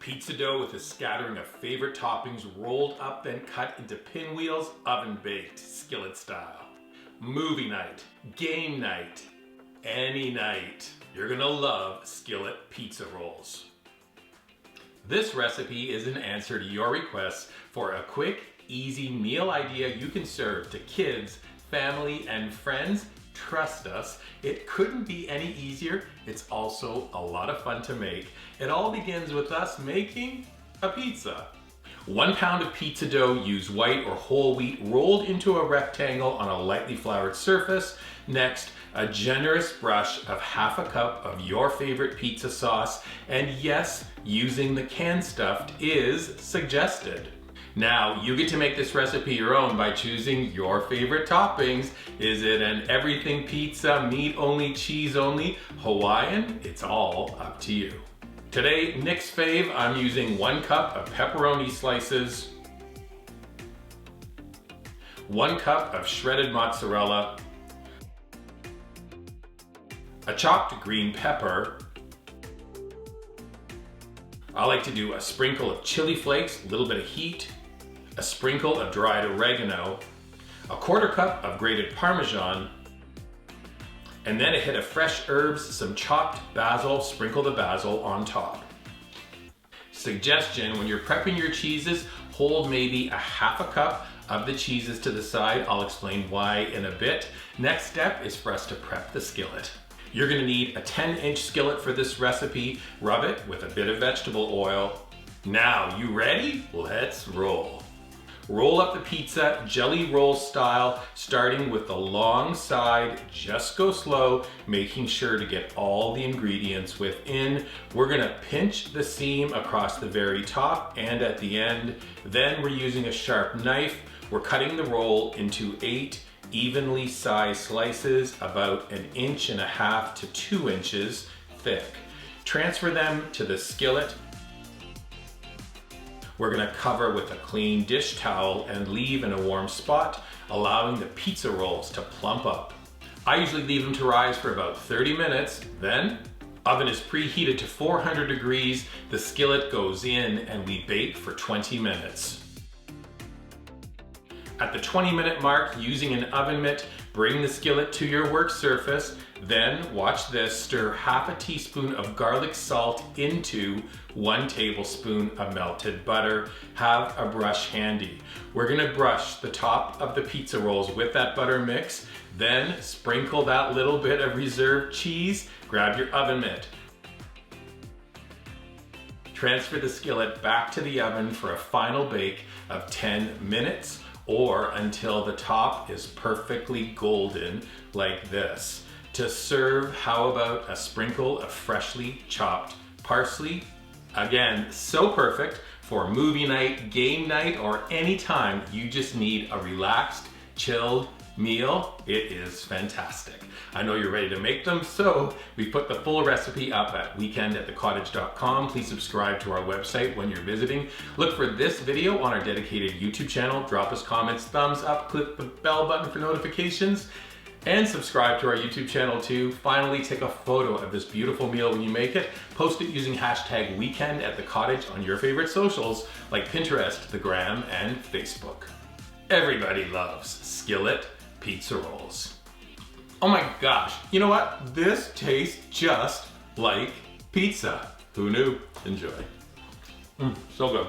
Pizza dough with a scattering of favorite toppings rolled up then cut into pinwheels, oven baked, skillet style. Movie night, game night, any night. You're gonna love skillet pizza rolls. This recipe is an answer to your requests for a quick, easy meal idea you can serve to kids, family, and friends. Trust us, it couldn't be any easier. It's also a lot of fun to make. It all begins with us making a pizza. 1 pound of pizza dough, use white or whole wheat, rolled into a rectangle on a lightly floured surface. Next, a generous brush of 1/2 cup of your favorite pizza sauce, and yes, using the canned stuff is suggested. Now, you get to make this recipe your own by choosing your favorite toppings. Is it an everything pizza, meat only, cheese only, Hawaiian? It's all up to you. Today, Nick's fave, I'm using 1 cup of pepperoni slices, 1 cup of shredded mozzarella, a chopped green pepper. I like to do a sprinkle of chili flakes, a little bit of heat, a sprinkle of dried oregano, a 1/4 cup of grated Parmesan, and then a hit of fresh herbs, some chopped basil, sprinkle the basil on top. Suggestion, when you're prepping your cheeses, hold maybe a 1/2 cup of the cheeses to the side. I'll explain why in a bit. Next step is for us to prep the skillet. You're gonna need a 10-inch skillet for this recipe. Rub it with a bit of vegetable oil. Now, you ready? Let's roll. Roll up the pizza jelly roll style, starting with the long side. Just go slow, making sure to get all the ingredients within. We're gonna pinch the seam across the very top and at the end. Then we're using a sharp knife. We're cutting the roll into 8 evenly sized slices, about 1.5 to 2 inches thick. Transfer them to the skillet. We're gonna cover with a clean dish towel and leave in a warm spot, allowing the pizza rolls to plump up. I usually leave them to rise for about 30 minutes. Then, oven is preheated to 400 degrees. The skillet goes in and we bake for 20 minutes. At the 20-minute mark, using an oven mitt, bring the skillet to your work surface. Then, watch this, stir 1/2 teaspoon of garlic salt into 1 tablespoon of melted butter. Have a brush handy. We're gonna brush the top of the pizza rolls with that butter mix. Then, sprinkle that little bit of reserved cheese. Grab your oven mitt. Transfer the skillet back to the oven for a final bake of 10 minutes. Or until the top is perfectly golden like this. To serve, how about a sprinkle of freshly chopped parsley? Again, so perfect for movie night, game night, or any time you just need a relaxed, chilled meal. It is fantastic. I know you're ready to make them, so we put the full recipe up at weekendatthecottage.com. Please subscribe to our website when you're visiting. Look for this video on our dedicated YouTube channel. Drop us comments, thumbs up, click the bell button for notifications, and subscribe to our YouTube channel too. Finally, take a photo of this beautiful meal when you make it. Post it using hashtag weekendatthecottage on your favorite socials like Pinterest, the Gram, and Facebook. Everybody loves skillet pizza rolls. Oh my gosh, you know what? This tastes just like pizza. Who knew? Enjoy. So good.